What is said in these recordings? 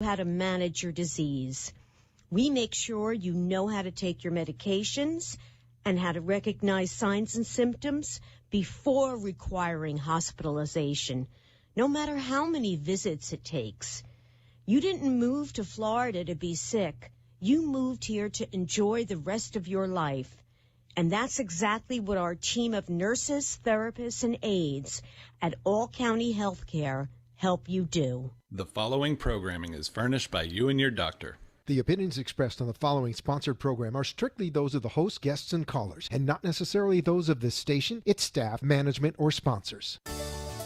how to manage your disease. We make sure you know how to take your medications and how to recognize signs and symptoms before requiring hospitalization, no matter how many visits it takes. You didn't move to Florida to be sick. You moved here to enjoy the rest of your life. And that's exactly what our team of nurses, therapists, and aides at All County Healthcare help you do. The following programming is furnished by you and your doctor. The opinions expressed on the following sponsored program are strictly those of the host, guests, and callers, and not necessarily those of this station, its staff, management, or sponsors.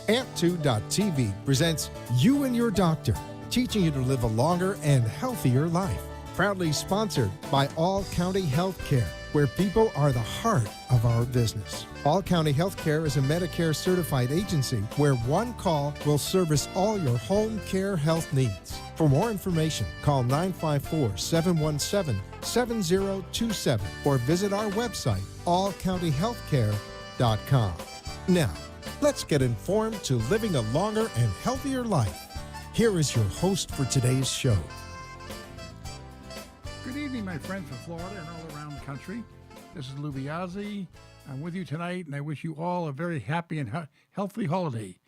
Ant2.tv presents You and Your Doctor, teaching you to live a longer and healthier life. Proudly sponsored by All County Healthcare, where people are the heart of our business. All County Healthcare is a Medicare certified agency where one call will service all your home care health needs. For more information, call 954-717-7027 or visit our website, allcountyhealthcare.com. Now, let's get informed to living a longer and healthier life. Here is your host for today's show. Good evening, my friends from Florida and all around the country. This is Lou Biazzi. I'm with you tonight, and I wish you all a very happy and healthy holiday.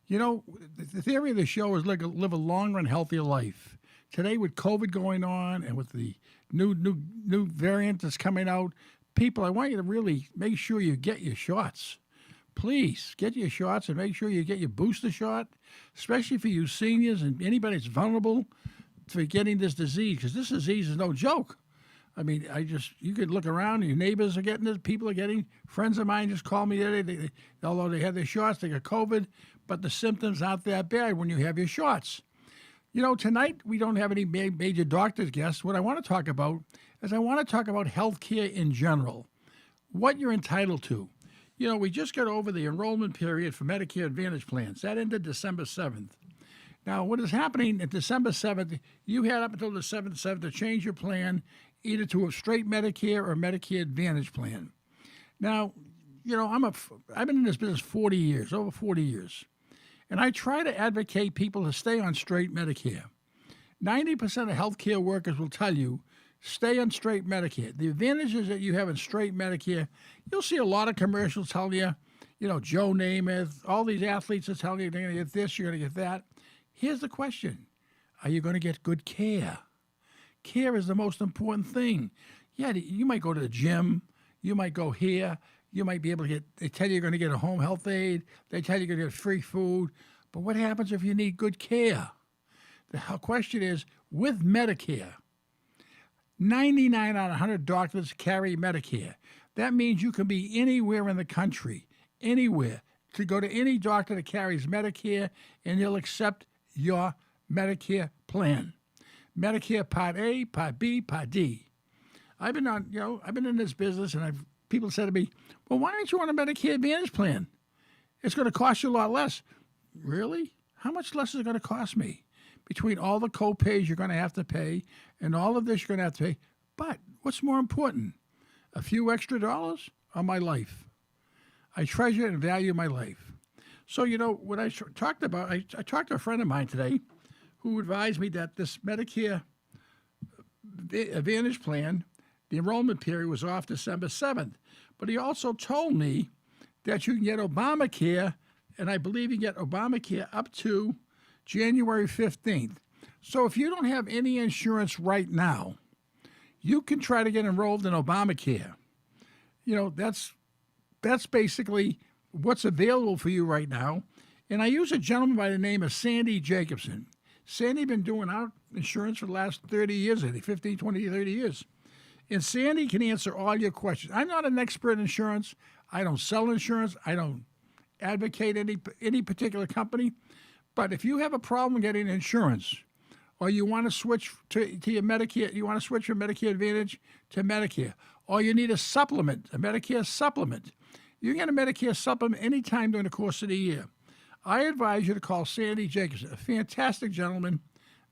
You know, the theory of the show is live a longer and healthier life. Today, with COVID going on and with the new variant that's coming out, people, I want you to really make sure you get your shots. Please get your shots and make sure you get your booster shot, especially for you seniors and anybody that's vulnerable for getting this disease, because this disease is no joke. I mean, you could look around, your neighbors are getting this, people are getting, friends of mine just called me today, although they had their shots, they got COVID, but the symptoms aren't that bad when you have your shots. You know, tonight we don't have any major doctors guests. What I want to talk about is health care in general, what you're entitled to. You know, we just got over the enrollment period for Medicare Advantage plans. That ended December 7th. Now, what is happening at December 7th, you had up until the 7th to change your plan either to a straight Medicare or Medicare Advantage plan. Now, you know, I've been in this business over 40 years, and I try to advocate people to stay on straight Medicare. 90% of healthcare workers will tell you, stay on straight Medicare. The advantages that you have in straight Medicare, you'll see a lot of commercials telling you, you know, Joe Namath, all these athletes are telling you they're going to get this, you're going to get that. Here's the question. Are you going to get good care? Care is the most important thing. Yeah, you might go to the gym. You might go here. You might be able to they tell you you're going to get a home health aide. They tell you you're going to get free food. But what happens if you need good care? The question is, with Medicare, 99 out of 100 doctors carry Medicare. That means you can be anywhere in the country, anywhere, to go to any doctor that carries Medicare, and they'll accept your Medicare plan. Medicare Part A, Part B, Part D. I've been in this business, and people said to me, well, why aren't you on a Medicare Advantage plan? It's going to cost you a lot less. Really? How much less is it going to cost me? Between all the co-pays you're going to have to pay and all of this you're going to have to pay. But what's more important? A few extra dollars or my life? I treasure and value my life. So, you know, what I talked about, I talked to a friend of mine today who advised me that this Medicare Advantage plan, the enrollment period was off December 7th. But he also told me that you can get Obamacare, and I believe you can get Obamacare up to January 15th. So if you don't have any insurance right now, you can try to get enrolled in Obamacare. You know, that's basically what's available for you right now. And I use a gentleman by the name of Sandy Jacobson. Sandy been doing our insurance for the last 30 years, I think, 15, 20, 30 years. And Sandy can answer all your questions. I'm not an expert in insurance. I don't sell insurance. I don't advocate any particular company. But if you have a problem getting insurance, or you want to switch to your Medicare, you want to switch from Medicare Advantage to Medicare, or you need a supplement, a Medicare supplement, you can get a Medicare supplement anytime during the course of the year. I advise you to call Sandy Jacobson, a fantastic gentleman,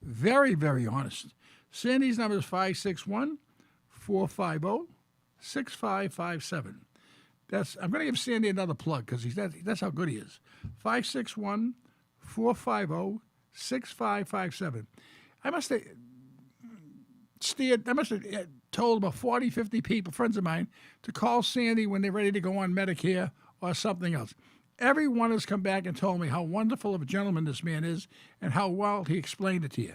very, very honest. Sandy's number is 561-450-6557. I'm going to give Sandy another plug because that's how good he is. 561-450-6557. I must have told about 40, 50 people, friends of mine, to call Sandy when they're ready to go on Medicare or something else. Everyone has come back and told me how wonderful of a gentleman this man is and how well he explained it to you.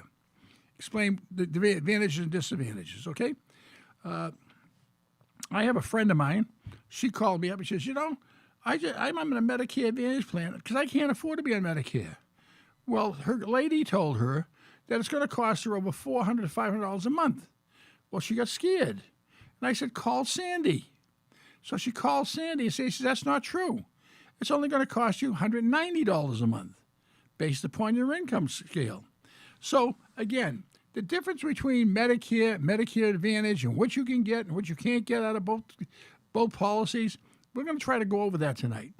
Explain the advantages and disadvantages, okay? I have a friend of mine. She called me up and she says, you know, I'm on a Medicare Advantage plan because I can't afford to be on Medicare. Well, her lady told her that it's going to cost her over $400 to $500 a month. Well, she got scared. And I said, call Sandy. So she called Sandy and says, that's not true. It's only going to cost you $190 a month based upon your income scale. So, again, the difference between Medicare, Medicare Advantage, and what you can get and what you can't get out of both policies, we're going to try to go over that tonight.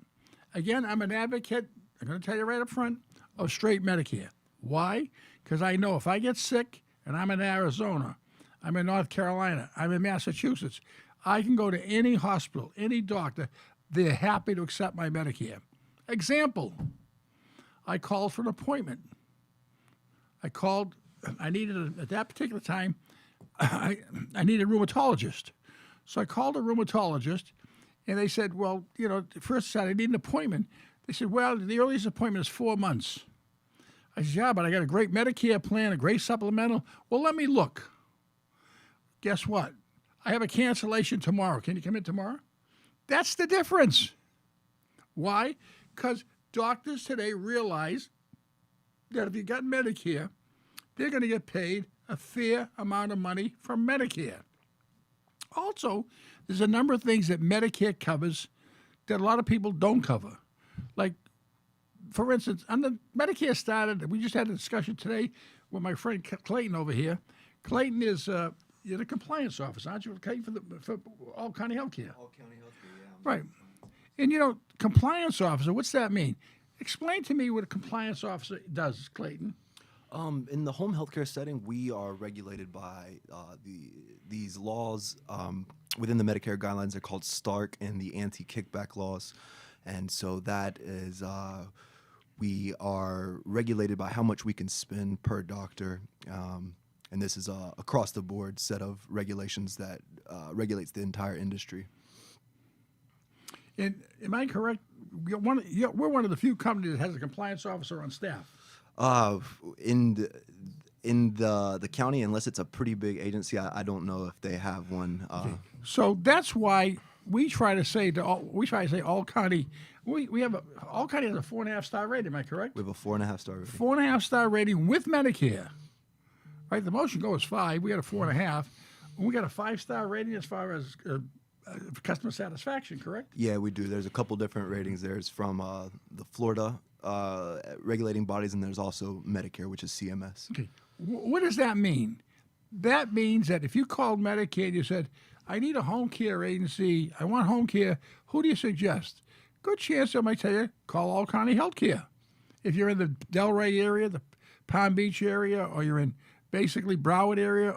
Again, I'm an advocate, I'm going to tell you right up front, of straight Medicare. Why? Because I know if I get sick and I'm in Arizona, I'm in North Carolina, I'm in Massachusetts, I can go to any hospital, any doctor. They're happy to accept my Medicare. Example, I called for an appointment. At that particular time, I needed a rheumatologist. So I called a rheumatologist, and they said, well, you know, first I said I need an appointment. They said, well, the earliest appointment is 4 months. I said, yeah, but I got a great Medicare plan, a great supplemental. Well, let me look. Guess what? I have a cancellation tomorrow. Can you come in tomorrow? That's the difference. Why? Because doctors today realize that if you got Medicare, they're going to get paid a fair amount of money from Medicare. Also, there's a number of things that Medicare covers that a lot of people don't cover. Like, for instance, Medicare started, we just had a discussion today with my friend Clayton over here. Clayton is you're the compliance officer, aren't you, Clayton, for All County Healthcare? All County Healthcare, yeah. Right. And, you know, compliance officer, what's that mean? Explain to me what a compliance officer does, Clayton. In the home healthcare setting, we are regulated by these laws within the Medicare guidelines. They're called Stark and the anti-kickback laws. And so that is, we are regulated by how much we can spend per doctor. And this is a across-the-board set of regulations that regulates the entire industry. And am I correct? We're one of the few companies that has a compliance officer on staff. In the county, unless it's a pretty big agency, I don't know if they have one. Okay. So that's why we try to say all county. All county has a 4.5-star rating. Am I correct? We have a 4.5-star rating. 4.5-star rating with Medicare. Right, the most you go is 5. We got a 4.5. We got a 5-star rating as far as customer satisfaction. Correct? Yeah, we do. There's a couple different ratings. There's from the Florida regulating bodies, and there's also Medicare, which is CMS. Okay. What does that mean? That means that if you called Medicare and you said, I need a home care agency, I want home care, who do you suggest? Good chance I might tell you, call All County Healthcare. If you're in the Delray area, the Palm Beach area, or you're in basically Broward area,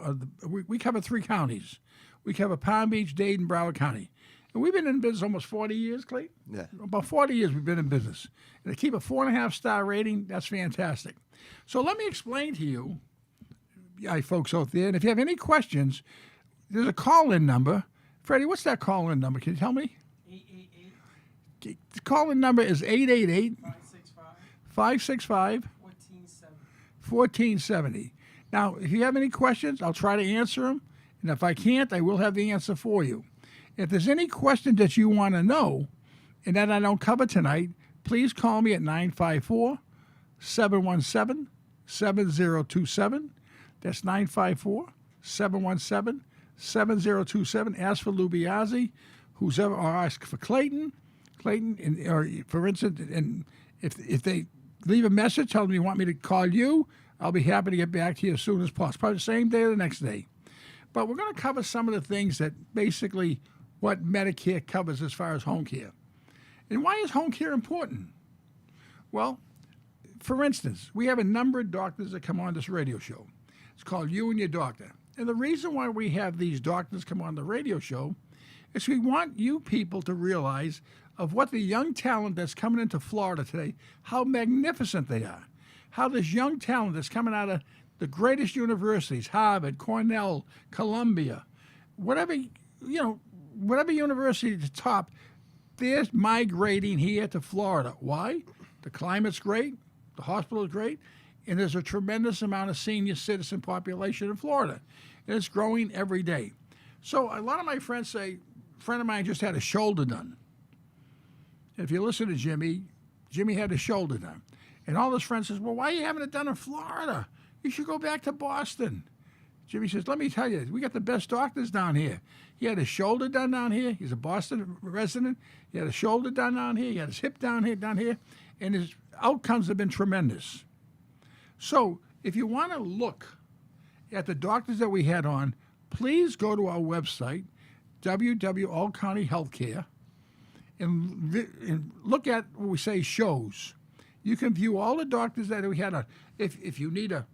we cover 3 counties. We cover Palm Beach, Dade, Broward County. And we've been in business almost 40 years, Clayton. Yeah. About 40 years we've been in business. And to keep a 4.5-star rating, that's fantastic. So let me explain to you, folks out there, and if you have any questions, there's a call-in number. Freddie, what's that call-in number? Can you tell me? 888. The call-in number is 888-565-1470. 1470. Now, if you have any questions, I'll try to answer them. And if I can't, I will have the answer for you. If there's any question that you want to know and that I don't cover tonight, please call me at 954-717-7027. That's 954-717-7027. Ask for Lubiazzi, or ask for Clayton. Clayton, or for instance, and if they leave a message, tell them you want me to call you, I'll be happy to get back to you as soon as possible. Probably the same day or the next day. But we're going to cover some of the things that basically what Medicare covers as far as home care. And why is home care important? Well, for instance, we have a number of doctors that come on this radio show. It's called You and Your Doctor. And the reason why we have these doctors come on the radio show is we want you people to realize of what the young talent that's coming into Florida today, how magnificent they are. How this young talent that's coming out of the greatest universities, Harvard, Cornell, Columbia, whatever, whatever university at the top, they're migrating here to Florida. Why? The climate's great, the hospital is great, and there's a tremendous amount of senior citizen population in Florida, and it's growing every day. So a lot of my friends say, a friend of mine just had a shoulder done. If you listen to Jimmy had his shoulder done. And all his friends says, well, why are you having it done in Florida? You should go back to Boston. Jimmy says, let me tell you, we got the best doctors down here. He had his shoulder done down here. He's a Boston resident. He had his shoulder done down here. He had his hip down here. And his outcomes have been tremendous. So if you want to look at the doctors that we had on, please go to our website, All County Healthcare, and look at what we say shows. You can view all the doctors that we had on. If you need a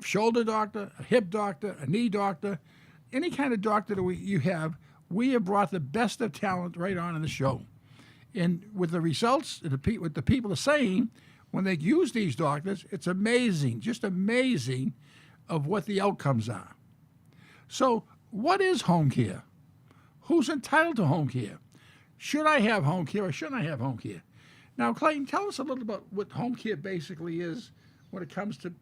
shoulder doctor, a hip doctor, a knee doctor, any kind of doctor that you have, we have brought the best of talent right on in the show. And with the results, what the people are saying, when they use these doctors, it's amazing, just amazing of what the outcomes are. So what is home care? Who's entitled to home care? Should I have home care or shouldn't I have home care? Now, Clayton, tell us a little about what home care basically is when it comes to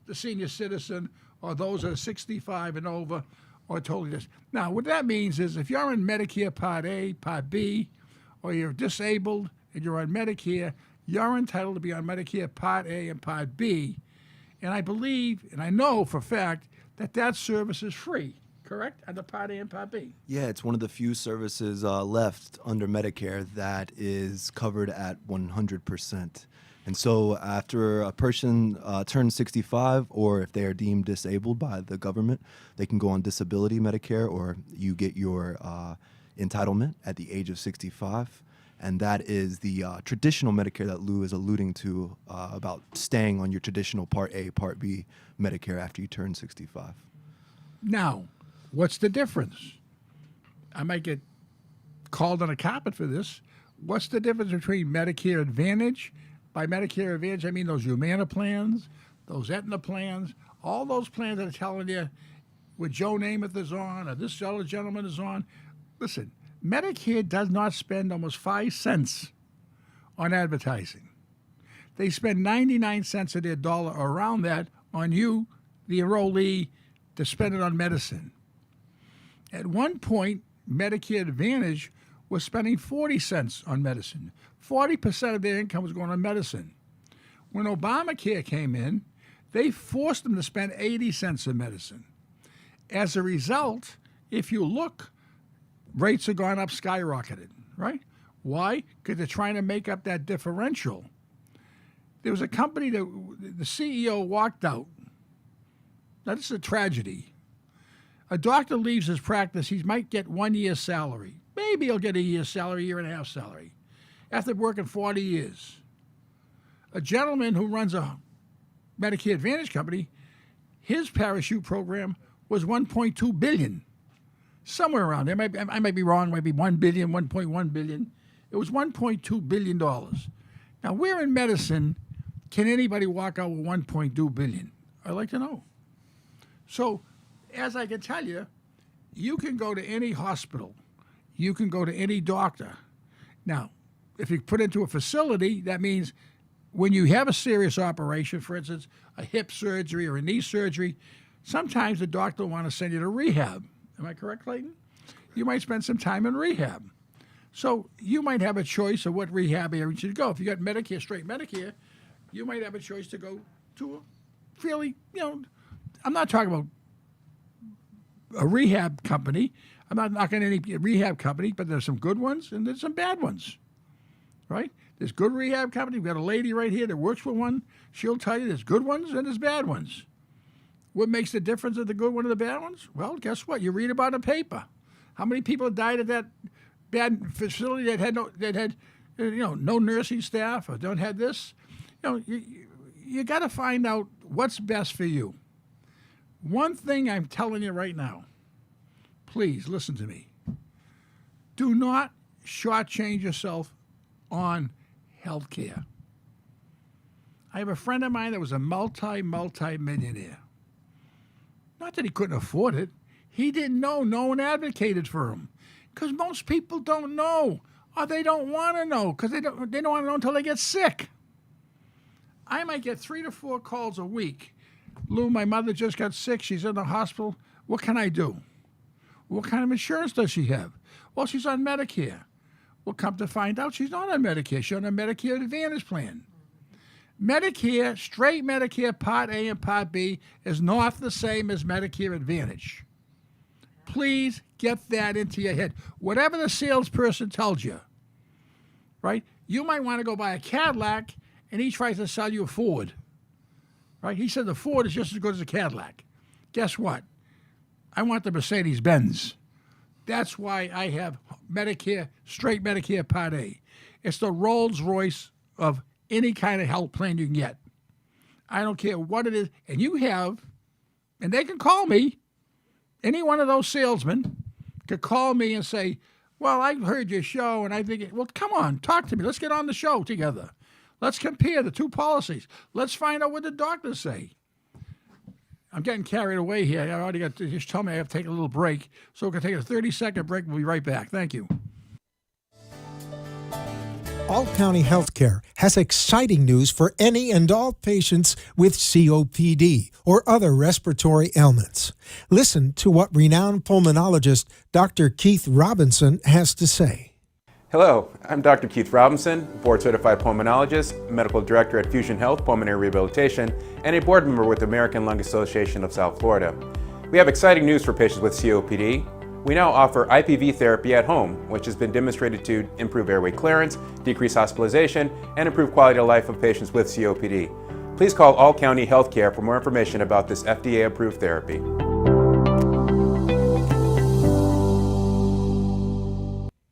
the senior citizen or those that are 65 and over or totally this. Now, what that means is if you're in Medicare Part A, Part B, or you're disabled and you're on Medicare, you're entitled to be on Medicare Part A and Part B. And I believe, and I know for a fact, that service is free, correct, under Part A and Part B? Yeah, it's one of the few services left under Medicare that is covered at 100%. And so after a person turns 65, or if they are deemed disabled by the government, they can go on disability Medicare, or you get your entitlement at the age of 65. And that is the traditional Medicare that Lou is alluding to about staying on your traditional Part A, Part B Medicare after you turn 65. Now, what's the difference? I might get called on a carpet for this. What's the difference between Medicare Advantage? By Medicare Advantage, I mean those Humana plans, those Aetna plans, all those plans that are telling you what Joe Namath is on or this other gentleman is on. Listen, Medicare does not spend almost 5 cents on advertising. They spend 99 cents of their dollar around that on you, the enrollee, to spend it on medicine. At one point, Medicare Advantage was spending 40 cents on medicine. 40% of their income was going on medicine. When Obamacare came in, they forced them to spend 80 cents on medicine. As a result, if you look, rates have gone up, skyrocketed, right? Why? Because they're trying to make up that differential. There was a company that the CEO walked out. Now, this is a tragedy. A doctor leaves his practice, he might get 1 year's salary. Maybe he'll get a year's salary, year and a half salary, after working 40 years. A gentleman who runs a Medicare Advantage company, his parachute program was $1.2 billion. Somewhere around there. I might be wrong, maybe $1 billion, $1.1 billion. It was $1.2 billion. Now, where in medicine can anybody walk out with $1.2 billion? I'd like to know. So, as I can tell you, you can go to any hospital. You can go to any doctor. Now, if you put into a facility, that means when you have a serious operation, for instance, a hip surgery or a knee surgery, sometimes the doctor will want to send you to rehab. Am I correct, Clayton? You might spend some time in rehab. So you might have a choice of what rehab area you should go. If you got Medicare, straight Medicare, you might have a choice to go to a fairly, I'm not talking about a rehab company. I'm not knocking any rehab company, but there's some good ones and there's some bad ones, right? There's good rehab company. We've got a lady right here that works for one. She'll tell you there's good ones and there's bad ones. What makes the difference of the good one and the bad ones? Well, guess what? You read about in the paper. How many people died at that bad facility that had no nursing staff or don't have this? You got to find out what's best for you. One thing I'm telling you right now, please listen to me. Do not shortchange yourself on health care. I have a friend of mine that was a multi-millionaire. Not that he couldn't afford it. He didn't know. No one advocated for him. Because most people don't know. Or they don't want to know. Because they don't want to know until they get sick. I might get 3 to 4 calls a week. Lou, my mother just got sick. She's in the hospital. What can I do? What kind of insurance does she have? Well, she's on Medicare. Well, come to find out, she's not on Medicare. She's on a Medicare Advantage plan. Medicare, straight Medicare Part A and Part B is not the same as Medicare Advantage. Please get that into your head. Whatever the salesperson tells you, right? You might want to go buy a Cadillac, and he tries to sell you a Ford, right? He said the Ford is just as good as a Cadillac. Guess what? I want the Mercedes-Benz. That's why I have Medicare, straight Medicare Part A. It's the Rolls-Royce of any kind of health plan you can get. I don't care what it is. And you have, and they can call me, any one of those salesmen could call me and say, well, I heard your show, and I think, well, come on, talk to me. Let's get on the show together. Let's compare the two policies. Let's find out what the doctors say. I'm getting carried away here. I already got to just tell me I have to take a little break. So we're going to take a 30-second break. We'll be right back. Thank you. All County Healthcare has exciting news for any and all patients with COPD or other respiratory ailments. Listen to what renowned pulmonologist Dr. Keith Robinson has to say. Hello, I'm Dr. Keith Robinson, board-certified pulmonologist, medical director at Fusion Health Pulmonary Rehabilitation, and a board member with the American Lung Association of South Florida. We have exciting news for patients with COPD. We now offer IPV therapy at home, which has been demonstrated to improve airway clearance, decrease hospitalization, and improve quality of life of patients with COPD. Please call All County Healthcare for more information about this FDA-approved therapy.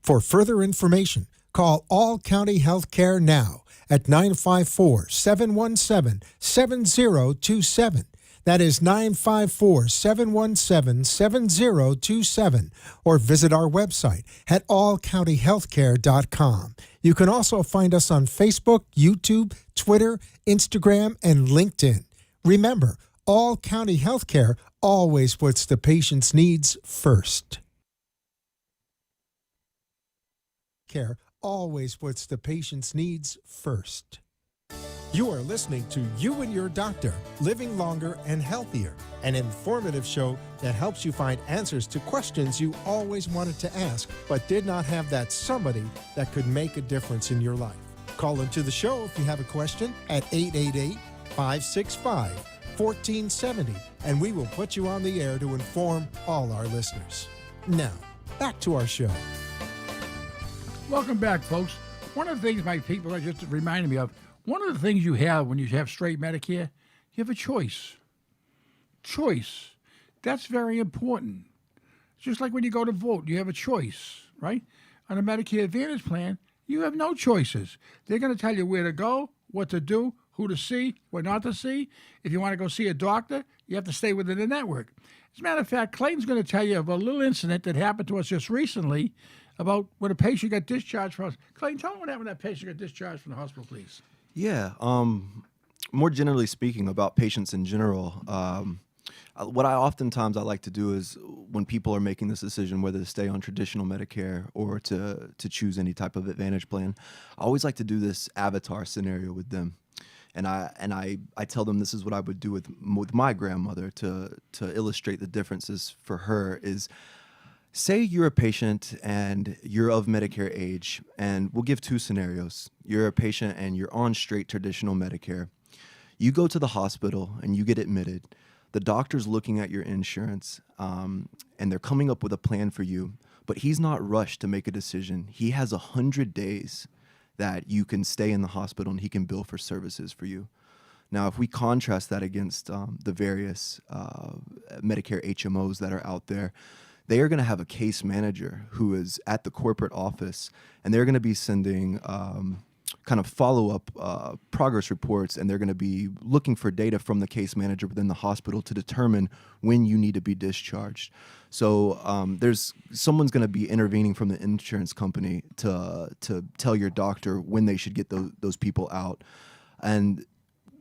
For further information, call All County Healthcare now at 954-717-7027. That is 954-717-7027. Or visit our website at allcountyhealthcare.com. You can also find us on Facebook, YouTube, Twitter, Instagram, and LinkedIn. Remember, All County Healthcare always puts the patient's needs first. Care always puts the patient's needs first. You are listening to You and Your Doctor, Living Longer and Healthier, an informative show that helps you find answers to questions you always wanted to ask, but did not have that somebody that could make a difference in your life. Call into the show if you have a question at 888-565-1470, and we will put you on the air to inform all our listeners. Now, back to our show. Welcome back, folks. One of the things my people are just reminding me of, one of the things you have when you have straight Medicare, you have a choice. Choice. That's very important. Just like when you go to vote, you have a choice, right? On a Medicare Advantage plan, you have no choices. They're going to tell you where to go, what to do, who to see, what not to see. If you want to go see a doctor, you have to stay within the network. As a matter of fact, Clayton's going to tell you of a little incident that happened to us just recently about when a patient got discharged from us. Clayton, tell me what happened when that patient got discharged from the hospital, please. Yeah. More generally speaking about patients in general, what I like to do is when people are making this decision whether to stay on traditional Medicare or to choose any type of Advantage plan, I always like to do this avatar scenario with them. And I tell them this is what I would do with my grandmother to illustrate the differences for her is, say you're a patient and you're of Medicare age, and we'll give two scenarios. You're a patient and you're on straight traditional Medicare. You go to the hospital and you get admitted. The doctor's looking at your insurance, and they're coming up with a plan for you, but he's not rushed to make a decision. He has 100 days that you can stay in the hospital and he can bill for services for you. Now, if we contrast that against the various Medicare HMOs that are out there, they are going to have a case manager who is at the corporate office, and they're going to be sending kind of follow-up progress reports, and they're going to be looking for data from the case manager within the hospital to determine when you need to be discharged. So someone's going to be intervening from the insurance company to tell your doctor when they should get those people out. And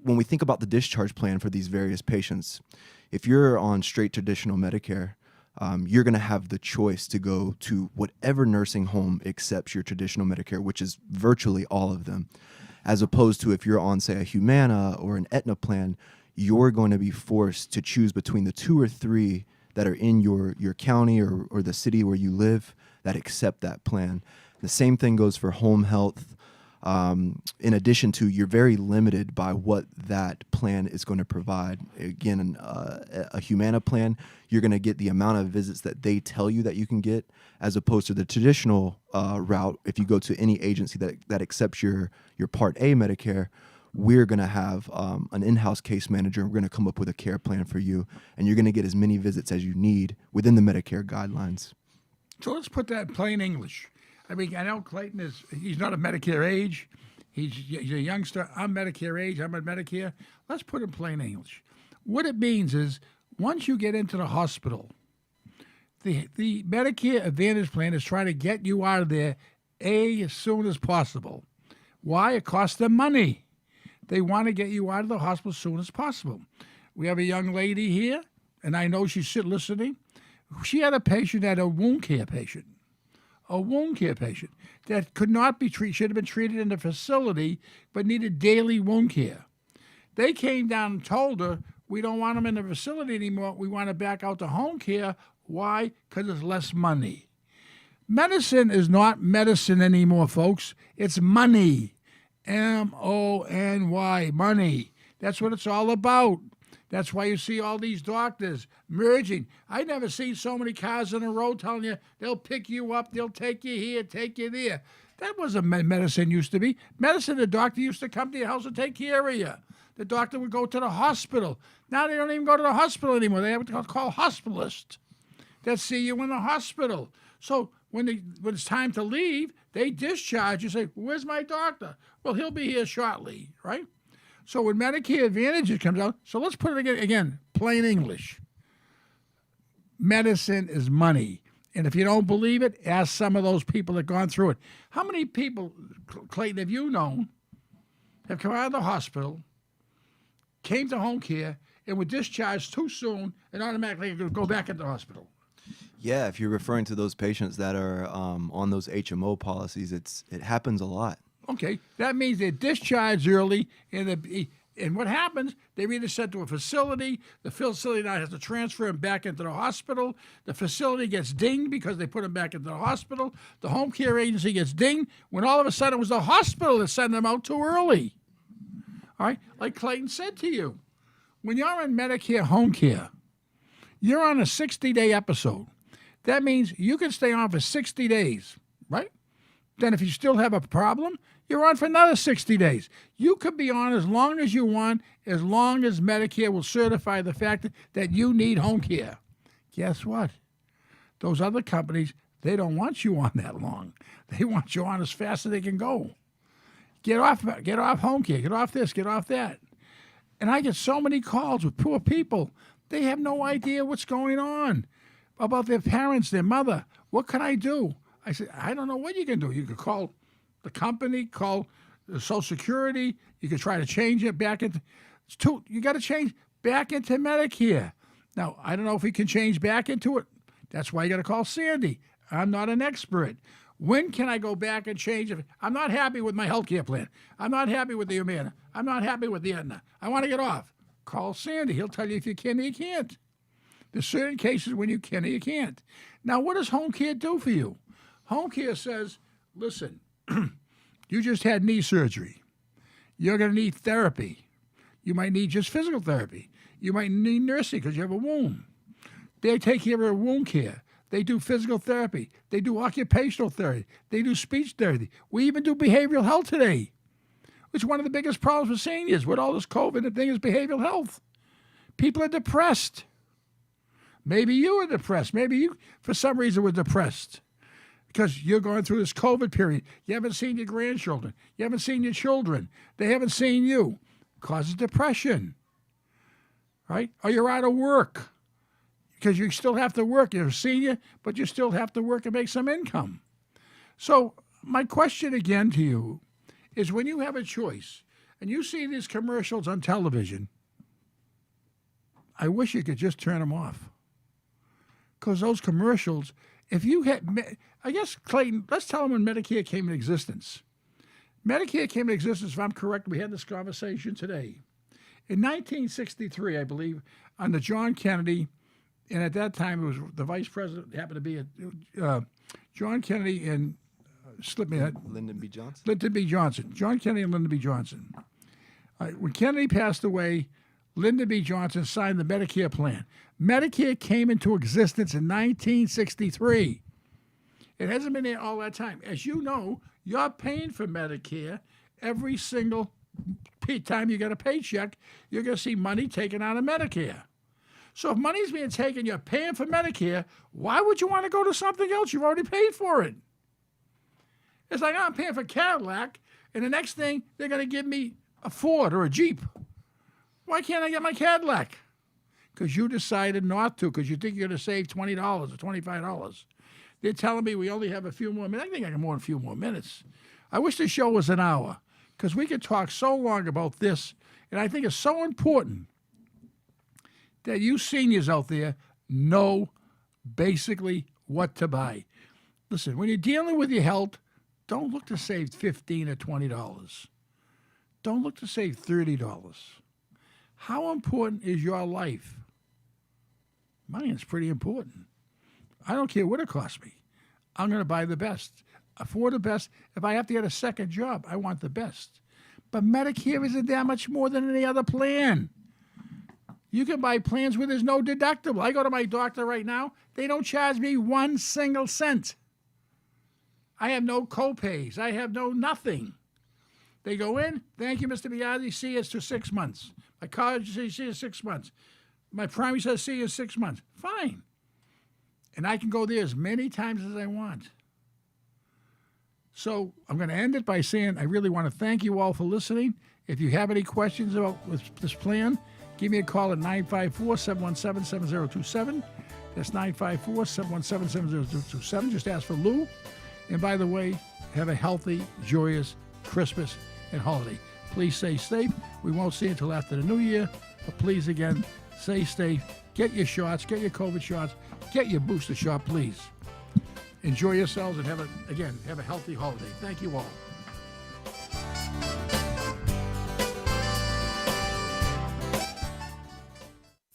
when we think about the discharge plan for these various patients, if you're on straight traditional Medicare, you're going to have the choice to go to whatever nursing home accepts your traditional Medicare, which is virtually all of them, as opposed to if you're on, say, a Humana or an Aetna plan, you're going to be forced to choose between the 2 or 3 that are in your county or the city where you live that accept that plan. The same thing goes for home health. In addition to, you're very limited by what that plan is going to provide. Again, a Humana plan, you're going to get the amount of visits that they tell you that you can get, as opposed to the traditional route. If you go to any agency that accepts your Part A Medicare, we're going to have an in-house case manager, and we're going to come up with a care plan for you, and you're going to get as many visits as you need within the Medicare guidelines. So let's put that in plain English. I mean, I know Clayton he's not a Medicare age. He's a youngster. I'm Medicare age. I'm at Medicare. Let's put it in plain English. What it means is once you get into the hospital, the Medicare Advantage plan is trying to get you out of there as soon as possible. Why? It costs them money. They want to get you out of the hospital as soon as possible. We have a young lady here, and I know she's listening. She had a patient, a wound care patient. A wound care patient that could not be treated, should have been treated in the facility, but needed daily wound care. They came down and told her, we don't want them in the facility anymore. We want to back out to home care. Why? Because it's less money. Medicine is not medicine anymore, folks. It's money. M-O-N-Y, money. That's what it's all about. That's why you see all these doctors merging. I never seen so many cars on the road telling you they'll pick you up, they'll take you here, take you there. That wasn't medicine used to be. Medicine, the doctor used to come to your house and take care of you. The doctor would go to the hospital. Now they don't even go to the hospital anymore. They have what they call hospitalists that see you in the hospital. So when it's time to leave, they discharge you. Say, where's my doctor? Well, he'll be here shortly, right? So when Medicare Advantage comes out, so let's put it again, plain English. Medicine is money. And if you don't believe it, ask some of those people that have gone through it. How many people, Clayton, have you known, have come out of the hospital, came to home care, and were discharged too soon and automatically go back into the hospital? Yeah, if you're referring to those patients that are on those HMO policies, it happens a lot. Okay, that means they're discharged early, and what happens, they're either sent to a facility, the facility now has to transfer them back into the hospital, the facility gets dinged because they put them back into the hospital, the home care agency gets dinged, when all of a sudden it was the hospital that sent them out too early. All right, like Clayton said to you, when you're in Medicare home care, you're on a 60-day episode. That means you can stay on for 60 days, right? Then if you still have a problem, you're on for another 60 days. You could be on as long as you want, as long as Medicare will certify the fact that you need home care. Guess what? Those other companies, they don't want you on that long. They want you on as fast as they can go. Get off home care, get off this, get off that. And I get so many calls with poor people. They have no idea what's going on about their parents, their mother. What can I do? I said, I don't know what you can do. You could call the company, call the Social Security. You could try to change it back into. You got to change back into Medicare. Now, I don't know if we can change back into it. That's why you got to call Sandy. I'm not an expert. When can I go back and change it? I'm not happy with my health care plan. I'm not happy with the Humana. I'm not happy with the Aetna. I want to get off. Call Sandy. He'll tell you if you can or you can't. There's certain cases when you can or you can't. Now, what does home care do for you? Home care says, listen, you just had knee surgery. You're going to need therapy. You might need just physical therapy. You might need nursing because you have a wound. They take care of wound care. They do physical therapy. They do occupational therapy. They do speech therapy. We even do behavioral health today, which is one of the biggest problems with seniors with all this COVID and thing is behavioral health. People are depressed. Maybe you were depressed. Maybe you, for some reason, were depressed because you're going through this COVID period. You haven't seen your grandchildren. You haven't seen your children. They haven't seen you. It causes depression, right? Or you're out of work because you still have to work. You're a senior, but you still have to work and make some income. So my question again to you is when you have a choice, and you see these commercials on television, I wish you could just turn them off. Because those commercials, if you had, I guess, Clayton, let's tell them when Medicare came into existence. Medicare came into existence, if I'm correct, we had this conversation today. In 1963, I believe, under John Kennedy, and at that time it was the vice president, happened to be John Kennedy and, Lyndon B. Johnson. Lyndon B. Johnson. John Kennedy and Lyndon B. Johnson. When Kennedy passed away, Lyndon B. Johnson signed the Medicare plan. Medicare came into existence in 1963. It hasn't been there all that time. As you know, you're paying for Medicare every single time you get a paycheck. You're going to see money taken out of Medicare. So if money's being taken, you're paying for Medicare, why would you want to go to something else? You've already paid for it. It's like I'm paying for Cadillac, and the next thing, they're going to give me a Ford or a Jeep. Why can't I get my Cadillac? Because you decided not to, because you think you're going to save $20 or $25. They're telling me we only have a few more minutes. I think I have more than a few more minutes. I wish the show was an hour, because we could talk so long about this, and I think it's so important that you seniors out there know basically what to buy. Listen, when you're dealing with your health, don't look to save $15 or $20. Don't look to save $30. How important is your life? Mine is pretty important. I don't care what it costs me. I'm going to buy the best. Afford the best. If I have to get a second job, I want the best. But Medicare isn't that much more than any other plan. You can buy plans where there's no deductible. I go to my doctor right now. They don't charge me 1 single cent. I have no copays. I have no nothing. They go in, thank you, Mr. Biaggi, see us for 6 months. My college says see us 6 months. My primary says see us 6 months. Fine. And I can go there as many times as I want. So I'm going to end it by saying I really want to thank you all for listening. If you have any questions about this plan, give me a call at 954-717-7027. That's 954-717-7027. Just ask for Lou. And by the way, have a healthy, joyous Christmas and holiday. Please stay safe. We won't see you until after the new year. But please, again, stay safe. Get your shots. Get your COVID shots. Get your booster shot, please. Enjoy yourselves and have a healthy holiday. Thank you all.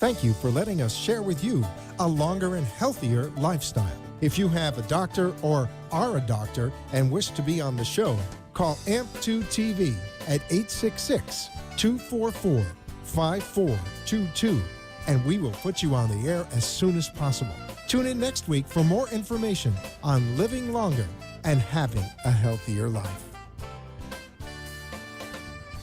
Thank you for letting us share with you a longer and healthier lifestyle. If you have a doctor or are a doctor and wish to be on the show, call AMP2 TV at 866-244-5422, and we will put you on the air as soon as possible. Tune in next week for more information on living longer and having a healthier life.